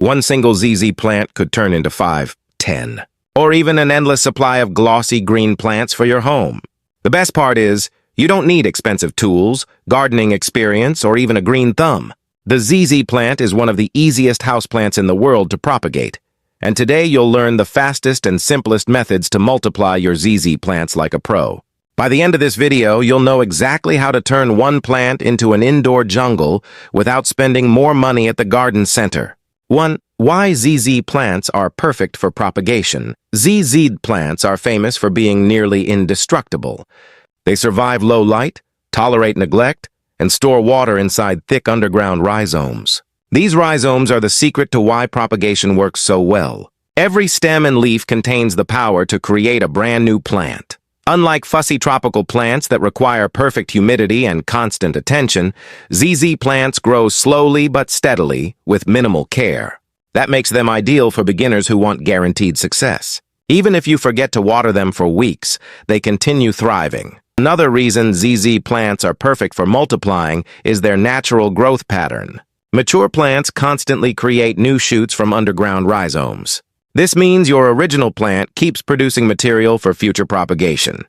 One single ZZ plant could turn into 5, 10, or even an endless supply of glossy green plants for your home. The best part is, you don't need expensive tools, gardening experience, or even a green thumb. The ZZ plant is one of the easiest houseplants in the world to propagate, and today you'll learn the fastest and simplest methods to multiply your ZZ plants like a pro. By the end of this video, you'll know exactly how to turn one plant into an indoor jungle without spending more money at the garden center. 1. Why ZZ plants are perfect for propagation. ZZ plants are famous for being nearly indestructible. They survive low light, tolerate neglect, and store water inside thick underground rhizomes. These rhizomes are the secret to why propagation works so well. Every stem and leaf contains the power to create a brand new plant. Unlike fussy tropical plants that require perfect humidity and constant attention, ZZ plants grow slowly but steadily with minimal care. That makes them ideal for beginners who want guaranteed success. Even if you forget to water them for weeks, they continue thriving. Another reason ZZ plants are perfect for multiplying is their natural growth pattern. Mature plants constantly create new shoots from underground rhizomes. This means your original plant keeps producing material for future propagation.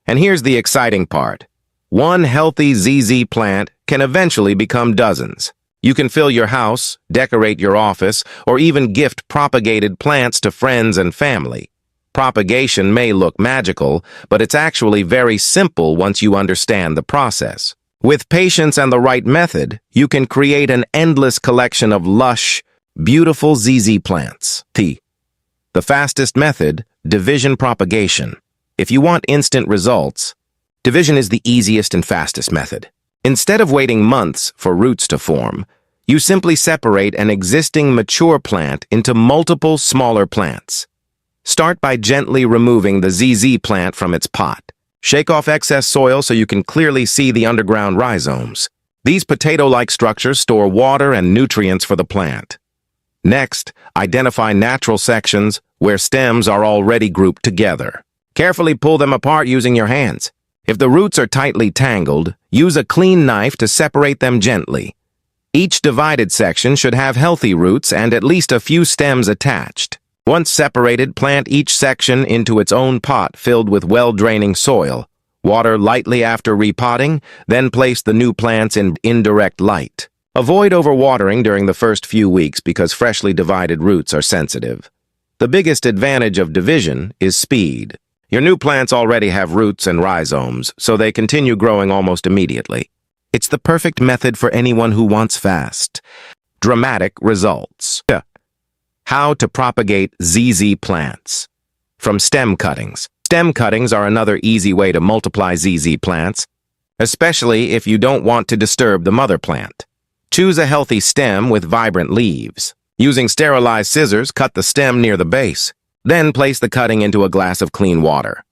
And here's the exciting part. One healthy ZZ plant can eventually become dozens. You can fill your house, decorate your office, or even gift propagated plants to friends and family. Propagation may look magical, but it's actually very simple once you understand the process. With patience and the right method, you can create an endless collection of lush, beautiful ZZ plants. The fastest method, division propagation. If you want instant results, division is the easiest and fastest method. Instead of waiting months for roots to form, you simply separate an existing mature plant into multiple smaller plants. Start by gently removing the ZZ plant from its pot. Shake off excess soil so you can clearly see the underground rhizomes. These potato-like structures store water and nutrients for the plant. Next, identify natural sections where stems are already grouped together. Carefully pull them apart using your hands. If the roots are tightly tangled, use a clean knife to separate them gently. Each divided section should have healthy roots and at least a few stems attached. Once separated, plant each section into its own pot filled with well-draining soil. Water lightly after repotting, then place the new plants in indirect light. Avoid overwatering during the first few weeks because freshly divided roots are sensitive. The biggest advantage of division is speed. Your new plants already have roots and rhizomes, so they continue growing almost immediately. It's the perfect method for anyone who wants fast, dramatic results. How to propagate ZZ plants. From stem cuttings. Stem cuttings are another easy way to multiply ZZ plants, especially if you don't want to disturb the mother plant. Choose a healthy stem with vibrant leaves. Using sterilized scissors, cut the stem near the base. Then place the cutting into a glass of clean water.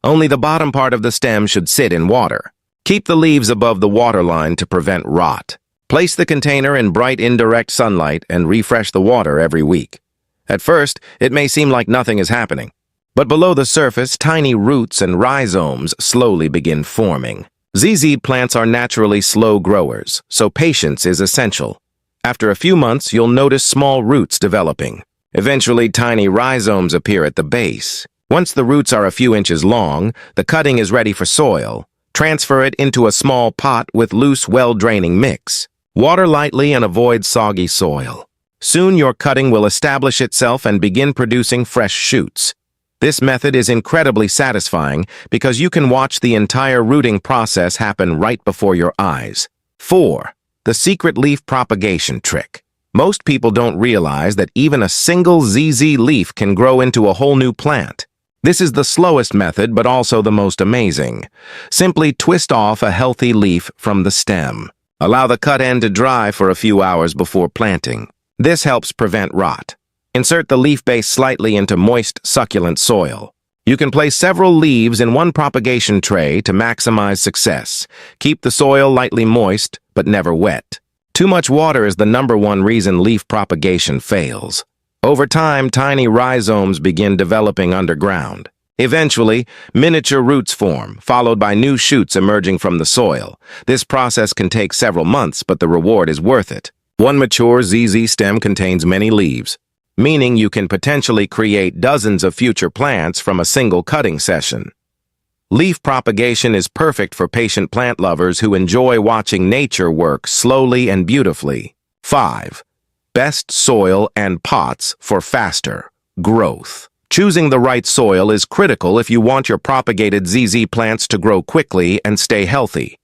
Only the bottom part of the stem should sit in water. Keep the leaves above the water line to prevent rot. Place the container in bright indirect sunlight and refresh the water every week. At first, it may seem like nothing is happening, but below the surface, tiny roots and rhizomes slowly begin forming. ZZ plants are naturally slow growers, so patience is essential. After a few months, you'll notice small roots developing. Eventually, tiny rhizomes appear at the base. Once the roots are a few inches long, the cutting is ready for soil. Transfer it into a small pot with loose, well-draining mix. Water lightly and avoid soggy soil. Soon your cutting will establish itself and begin producing fresh shoots. This method is incredibly satisfying because you can watch the entire rooting process happen right before your eyes. 4. The secret leaf propagation trick. Most people don't realize that even a single ZZ leaf can grow into a whole new plant. This is the slowest method, but also the most amazing. Simply twist off a healthy leaf from the stem. Allow the cut end to dry for a few hours before planting. This helps prevent rot. Insert the leaf base slightly into moist, succulent soil. You can place several leaves in one propagation tray to maximize success. Keep the soil lightly moist, but never wet. Too much water is the #1 reason leaf propagation fails. Over time, tiny rhizomes begin developing underground. Eventually, miniature roots form, followed by new shoots emerging from the soil. This process can take several months, but the reward is worth it. One mature ZZ stem contains many leaves, meaning you can potentially create dozens of future plants from a single cutting session. Leaf propagation is perfect for patient plant lovers who enjoy watching nature work slowly and beautifully. 5. Best soil and pots for faster growth. Choosing the right soil is critical if you want your propagated ZZ plants to grow quickly and stay healthy.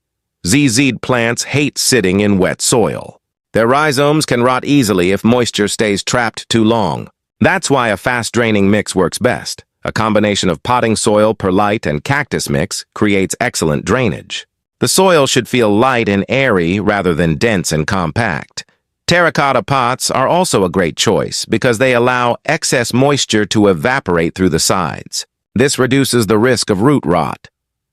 ZZ plants hate sitting in wet soil. Their rhizomes can rot easily if moisture stays trapped too long. That's why a fast-draining mix works best. A combination of potting soil, perlite, and cactus mix creates excellent drainage. The soil should feel light and airy rather than dense and compact. Terracotta pots are also a great choice because they allow excess moisture to evaporate through the sides. This reduces the risk of root rot.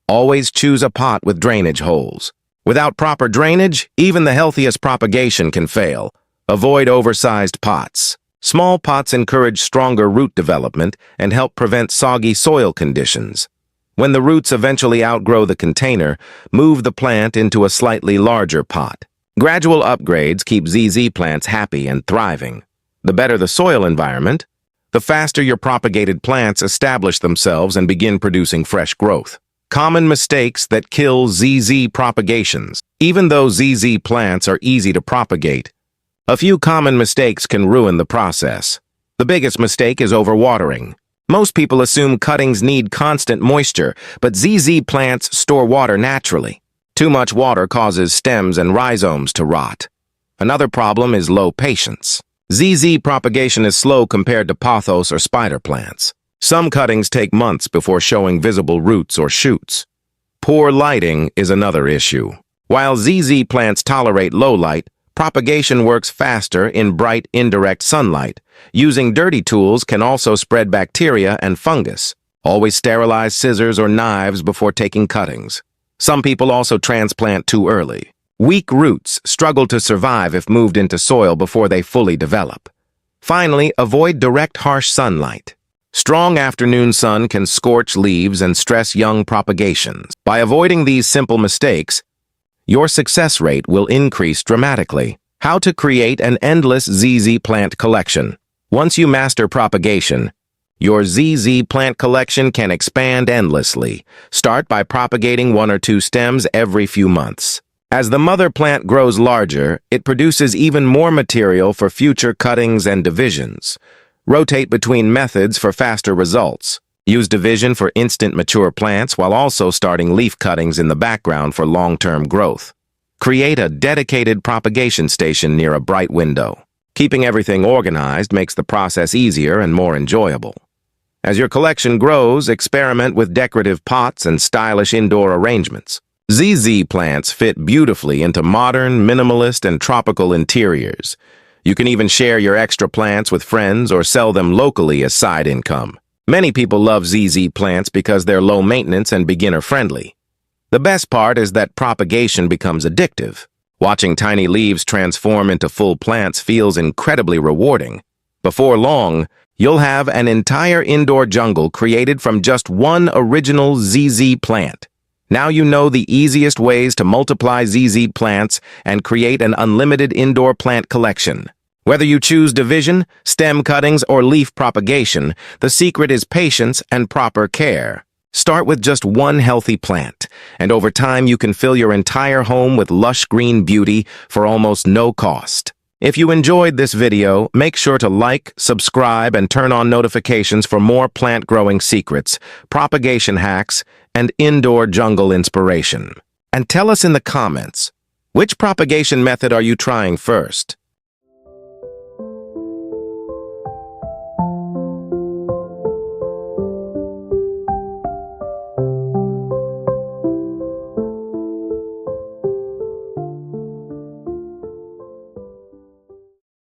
Always choose a pot with drainage holes. Without proper drainage, even the healthiest propagation can fail. Avoid oversized pots. Small pots encourage stronger root development and help prevent soggy soil conditions. When the roots eventually outgrow the container, move the plant into a slightly larger pot. Gradual upgrades keep ZZ plants happy and thriving. The better the soil environment, the faster your propagated plants establish themselves and begin producing fresh growth. Common mistakes that kill ZZ propagations. Even though ZZ plants are easy to propagate, a few common mistakes can ruin the process. The biggest mistake is overwatering. Most people assume cuttings need constant moisture, but ZZ plants store water naturally. Too much water causes stems and rhizomes to rot. Another problem is low patience. ZZ propagation is slow compared to pothos or spider plants. Some cuttings take months before showing visible roots or shoots. Poor lighting is another issue. While ZZ plants tolerate low light, propagation works faster in bright, indirect sunlight. Using dirty tools can also spread bacteria and fungus. Always sterilize scissors or knives before taking cuttings. Some people also transplant too early. Weak roots struggle to survive if moved into soil before they fully develop. Finally, avoid direct, harsh sunlight. Strong afternoon sun can scorch leaves and stress young propagations. By avoiding these simple mistakes, your success rate will increase dramatically. How to create an endless ZZ plant collection. Once you master propagation, your ZZ plant collection can expand endlessly. Start by propagating 1 or 2 stems every few months. As the mother plant grows larger, it produces even more material for future cuttings and divisions. Rotate between methods for faster results. Use division for instant mature plants while also starting leaf cuttings in the background for long-term growth. Create a dedicated propagation station near a bright window. Keeping everything organized makes the process easier and more enjoyable. As your collection grows, experiment with decorative pots and stylish indoor arrangements. ZZ plants fit beautifully into modern, minimalist, and tropical interiors. You can even share your extra plants with friends or sell them locally as side income. Many people love ZZ plants because they're low maintenance and beginner-friendly. The best part is that propagation becomes addictive. Watching tiny leaves transform into full plants feels incredibly rewarding. Before long, you'll have an entire indoor jungle created from just one original ZZ plant. Now you know the easiest ways to multiply ZZ plants and create an unlimited indoor plant collection. Whether you choose division, stem cuttings, or leaf propagation, the secret is patience and proper care. Start with just one healthy plant, and over time you can fill your entire home with lush green beauty for almost no cost. If you enjoyed this video, make sure to like, subscribe, and turn on notifications for more plant growing secrets, propagation hacks, and indoor jungle inspiration. And tell us in the comments, which propagation method are you trying first?